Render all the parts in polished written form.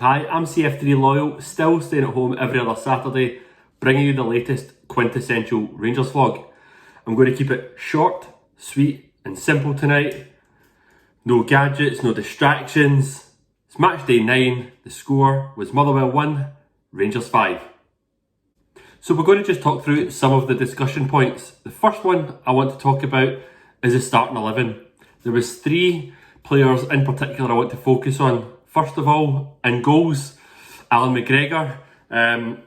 Hi, I'm CF3 Loyal, still staying at home every other Saturday, bringing you the latest quintessential Rangers vlog. I'm going to keep it short, sweet and simple tonight. No gadgets, no distractions. It's match day 9, the score was Motherwell 1, Rangers 5. So we're going to just talk through some of the discussion points. The first one I want to talk about is the starting 11. There was 3 players in particular I want to focus on. First of all, in goals, Alan McGregor.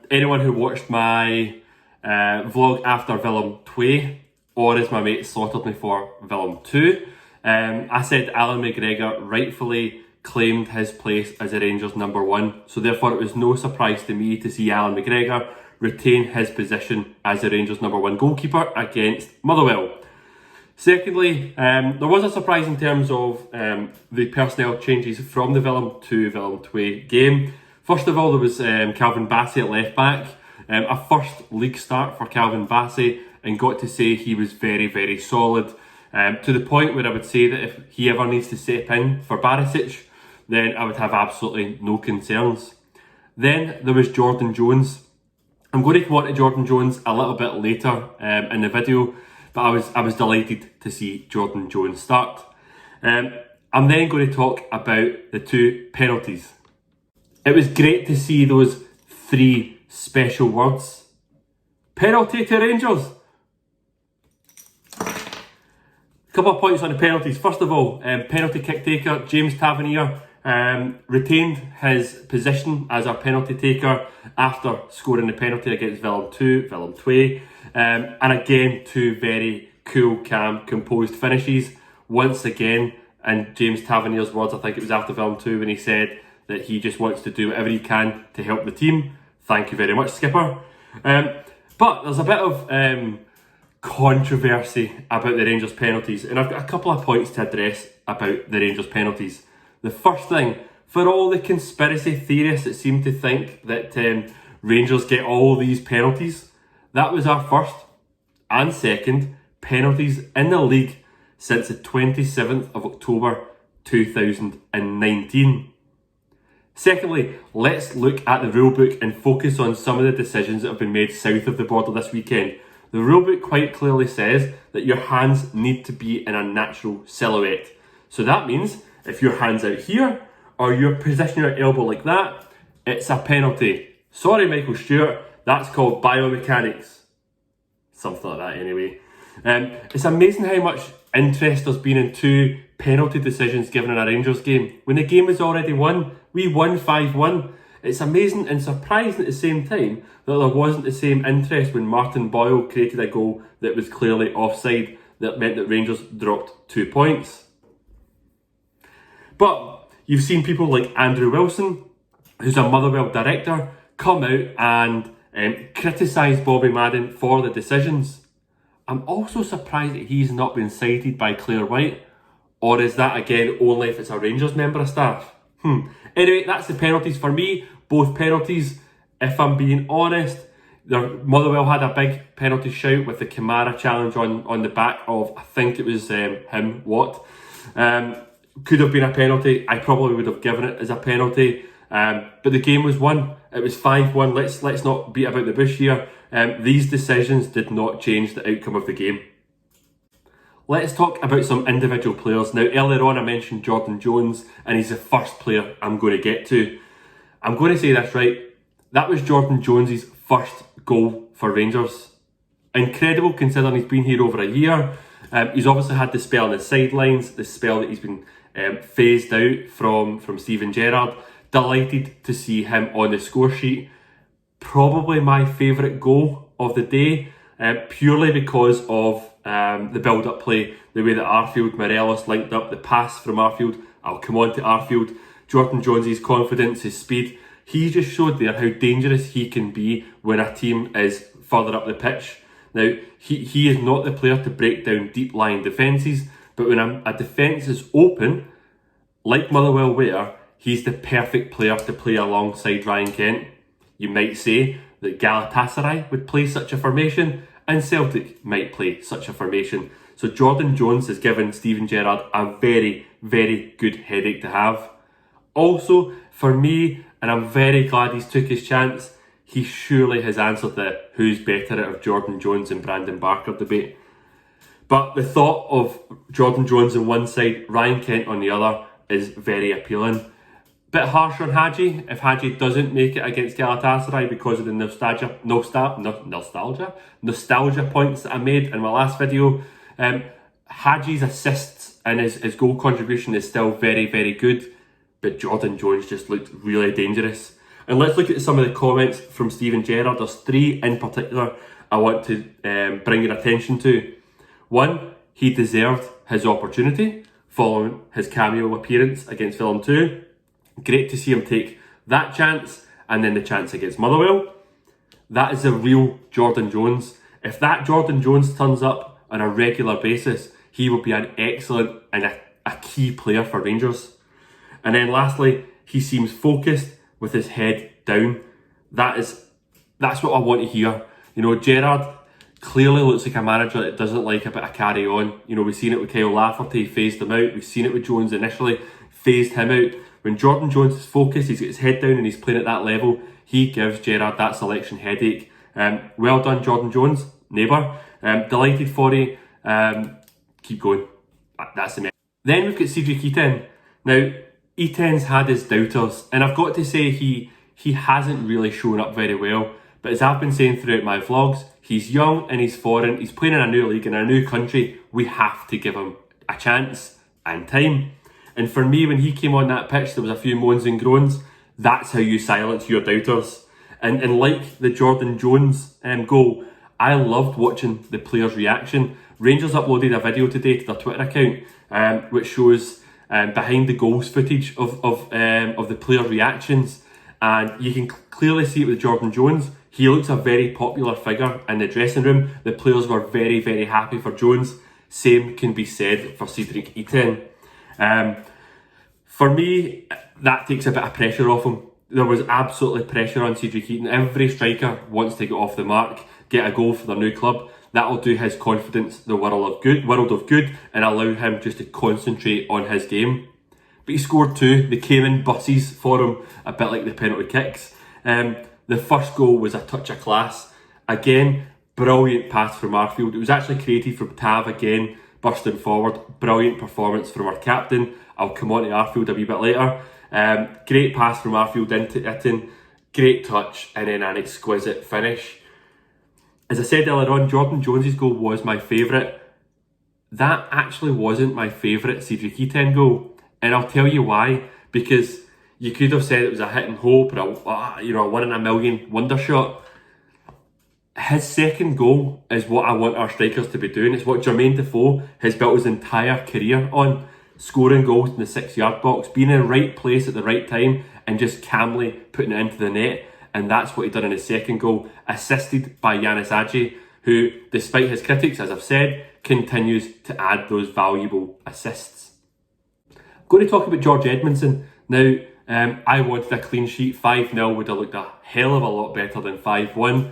Anyone who watched my vlog after Willem 2, or as my mate slaughtered me for, Willem 2, I said Alan McGregor rightfully claimed his place as a Rangers number 1. So therefore it was no surprise to me to see Alan McGregor retain his position as the Rangers number 1 goalkeeper against Motherwell. Secondly, there was a surprise in terms of the personnel changes from the Willem to Willem 2 game. First of all, there was Calvin Bassey at left back. A first league start for Calvin Bassey, and got to say he was very, very solid. To the point where I would say that if he ever needs to step in for Barisic, then I would have absolutely no concerns. Then there was Jordan Jones. I'm going to come on to Jordan Jones a little bit later in the video, but I was delighted to see Jordan Jones start. I'm then going to talk about the 2 penalties. It was great to see those 3 special words. Penalty to Rangers. A couple of points on the penalties. First of all, penalty kick taker James Tavernier retained his position as our penalty taker after scoring the penalty against Willem 2. And again, 2 very cool, calm, composed finishes. Once again, in James Tavernier's words, I think it was after Willem 2 when he said that he just wants to do whatever he can to help the team. Thank you very much, skipper. But there's a bit of controversy about the Rangers penalties, and I've got a couple of points to address about the Rangers penalties. The first thing, for all the conspiracy theorists that seem to think that Rangers get all these penalties, that was our first and second penalties in the league since the 27th of October 2019. Secondly, let's look at the rulebook and focus on some of the decisions that have been made south of the border this weekend. The rulebook quite clearly says that your hands need to be in a natural silhouette. So that means if your hand's out here, or you're positioning your elbow like that, it's a penalty. Sorry, Michael Stewart, that's called biomechanics. Something like that anyway. It's amazing how much interest there's been in 2 penalty decisions given in a Rangers game. When the game was already won, we won 5-1. It's amazing and surprising at the same time that there wasn't the same interest when Martin Boyle created a goal that was clearly offside, that meant that Rangers dropped 2 points. But you've seen people like Andrew Wilson, who's a Motherwell director, come out and criticise Bobby Madden for the decisions. I'm also surprised that he's not been cited by Claire White, or is that again only if it's a Rangers member of staff? Anyway, that's the penalties for me. Both penalties, if I'm being honest, Motherwell had a big penalty shout with the Kamara challenge on the back of, I think it was Watt. Could have been a penalty. I probably would have given it as a penalty. But the game was won. It was 5-1. Let's not beat about the bush here. These decisions did not change the outcome of the game. Let's talk about some individual players. Now, earlier on I mentioned Jordan Jones, and he's the first player I'm going to get to. I'm going to say this right. That was Jordan Jones' first goal for Rangers. Incredible considering he's been here over a year. He's obviously had the spell on the sidelines, the spell that he's been phased out from Steven Gerrard. Delighted to see him on the score sheet. Probably my favourite goal of the day, purely because of the build-up play, the way that Arfield, Morelos linked up, the pass from Arfield. I'll come on to Arfield. Jordan Jones' confidence, his speed. He just showed there how dangerous he can be when a team is further up the pitch. Now, he is not the player to break down deep-lying defences, but when a defence is open, like Motherwell were, he's the perfect player to play alongside Ryan Kent. You might say that Galatasaray would play such a formation, and Celtic might play such a formation. So Jordan Jones has given Steven Gerrard a very, very good headache to have. Also, for me, and I'm very glad he's took his chance. He surely has answered the who's better out of Jordan Jones and Brandon Barker debate. But the thought of Jordan Jones on one side, Ryan Kent on the other is very appealing. Bit harsh on Hadji if Hadji doesn't make it against Galatasaray because of the nostalgia points that I made in my last video. Hadji's assists and his goal contribution is still very, very good, but Jordan Jones just looked really dangerous. And let's look at some of the comments from Steven Gerrard. There's 3 in particular I want to bring your attention to. 1, he deserved his opportunity following his cameo appearance against Fulham 2. Great to see him take that chance and then the chance against Motherwell. That is a real Jordan Jones. If that Jordan Jones turns up on a regular basis, he will be an excellent and a key player for Rangers. And then lastly, he seems focused with his head down. That's what I want to hear. You know, Gerrard clearly looks like a manager that doesn't like a bit of carry on. You know, we've seen it with Kyle Lafferty, phased him out. We've seen it with Jones initially, phased him out. When Jordan Jones is focused, he's got his head down and he's playing at that level, he gives Gerrard that selection headache. Well done, Jordan Jones, neighbour. Delighted for you. Keep going. That's the message. Then we've got Cedric Itten. Now, Itten's had his doubters, and I've got to say he hasn't really shown up very well. But as I've been saying throughout my vlogs, he's young and he's foreign. He's playing in a new league in a new country. We have to give him a chance and time. And for me, when he came on that pitch, there was a few moans and groans. That's how you silence your doubters. And like the Jordan Jones goal, I loved watching the players' reaction. Rangers uploaded a video today to their Twitter account, which shows behind the goals footage of the player reactions, and you can clearly see it with Jordan Jones. He looks a very popular figure in the dressing room. The players were very, very happy for Jones. Same can be said for Cedric Itten. For me, that takes a bit of pressure off him. There was absolutely pressure on Cedric Itten. Every striker wants to get off the mark, get a goal for their new club. That'll do his confidence the world of good and allow him just to concentrate on his game. But he scored 2. They came in buses for him, a bit like the penalty kicks. The first goal was a touch of class. Again, brilliant pass from Arfield. It was actually created from Tav again, bursting forward. Brilliant performance from our captain. I'll come on to Arfield a wee bit later. Great pass from Arfield into Itten. Great touch and then an exquisite finish. As I said earlier on, Jordan Jones' goal was my favourite. That actually wasn't my favourite Cedric Itten goal. And I'll tell you why. Because you could have said it was a hit and hope or a 1 in a million wonder shot. His second goal is what I want our strikers to be doing. It's what Jermaine Defoe has built his entire career on. Scoring goals in the 6-yard box, being in the right place at the right time and just calmly putting it into the net. And that's what he did in his second goal, assisted by Yanis Adji, who, despite his critics, as I've said, continues to add those valuable assists. I'm going to talk about George Edmondson. Now, I wanted a clean sheet. 5-0 would have looked a hell of a lot better than 5-1.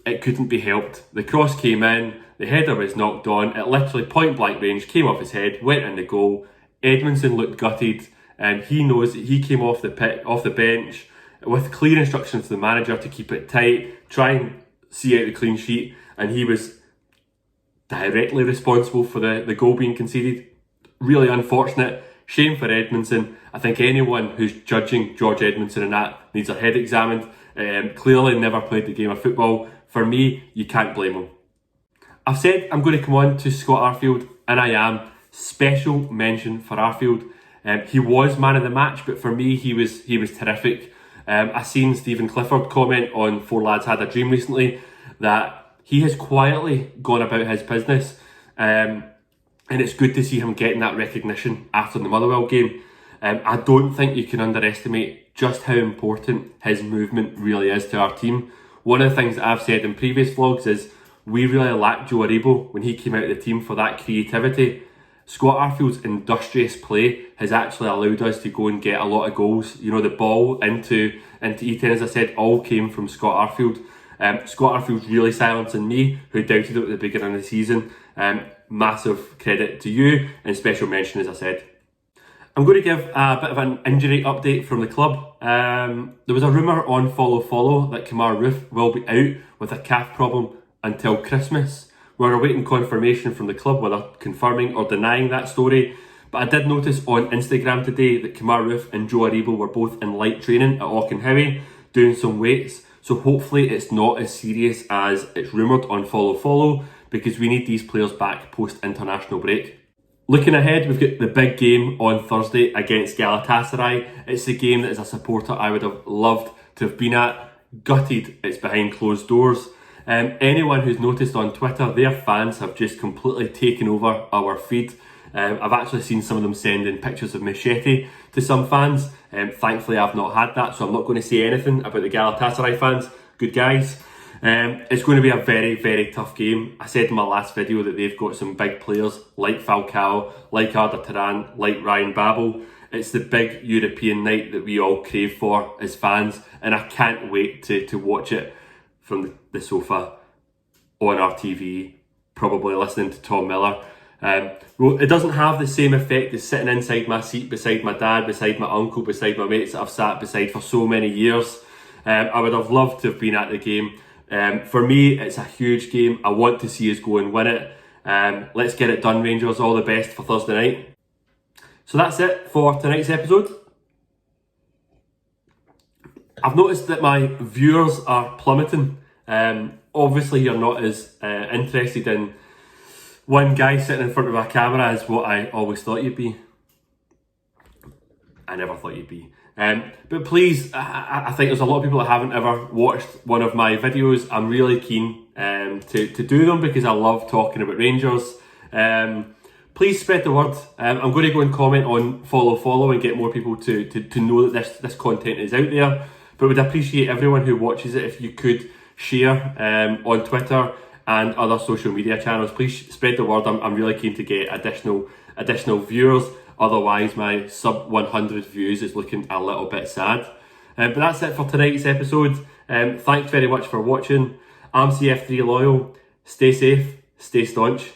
It couldn't be helped. The cross came in, the header was knocked on, it literally point blank range, came off his head, went in the goal. Edmondson looked gutted, and he knows that he came off the bench with clear instructions to the manager to keep it tight, try and see out the clean sheet, and he was directly responsible for the goal being conceded. Really unfortunate. Shame for Edmondson. I think anyone who's judging George Edmondson in that needs their head examined. Clearly never played the game of football. For me, you can't blame him. I've said I'm going to come on to Scott Arfield, and I am. Special mention for Arfield. He was man of the match, but for me, he was terrific. I seen Stephen Clifford comment on Four Lads Had a Dream recently that he has quietly gone about his business, and it's good to see him getting that recognition after the Motherwell game. I don't think you can underestimate just how important his movement really is to our team. One of the things that I've said in previous vlogs is we really lacked Joe Aribo when he came out of the team for that creativity. Scott Arfield's industrious play has actually allowed us to go and get a lot of goals. You know, the ball into Itten, as I said, all came from Scott Arfield. Scott Arfield's really silencing me, who doubted it at the beginning of the season. Massive credit to you, and special mention, as I said. I'm going to give a bit of an injury update from the club. There was a rumour on Follow that Kemar Roofe will be out with a calf problem until Christmas. We're awaiting confirmation from the club whether confirming or denying that story. But I did notice on Instagram today that Kemar Roofe and Joe Aribo were both in light training at Auchenhowie doing some weights. So hopefully it's not as serious as it's rumoured on Follow because we need these players back post-international break. Looking ahead, we've got the big game on Thursday against Galatasaray. It's the game that as a supporter I would have loved to have been at. Gutted it's behind closed doors. Anyone who's noticed on Twitter, their fans have just completely taken over our feed. I've actually seen some of them send in pictures of Machete to some fans. Thankfully I've not had that, so I'm not going to say anything about the Galatasaray fans. Good guys. It's going to be a very, very tough game. I said in my last video that they've got some big players like Falcao, like Arda Turan, like Ryan Babel. It's the big European night that we all crave for as fans, and I can't wait to watch it from the sofa on our TV, probably listening to Tom Miller. Well, it doesn't have the same effect as sitting inside my seat beside my dad, beside my uncle, beside my mates that I've sat beside for so many years. I would have loved to have been at the game. For me, it's a huge game. I want to see us go and win it. Let's get it done, Rangers. All the best for Thursday night. So that's it for tonight's episode. I've noticed that my viewers are plummeting. Obviously, you're not as interested in one guy sitting in front of a camera as what I always thought you'd be. I never thought you'd be. But please, I think there's a lot of people that haven't ever watched one of my videos. I'm really keen to do them because I love talking about Rangers. Please spread the word. I'm going to go and comment on Follow and get more people to know that this content is out there. But would appreciate everyone who watches it if you could share on Twitter and other social media channels. Please spread the word. I'm really keen to get additional viewers. Otherwise, my sub 100 views is looking a little bit sad. But that's it for tonight's episode. Thanks very much for watching. I'm CF3 Loyal. Stay safe, stay staunch.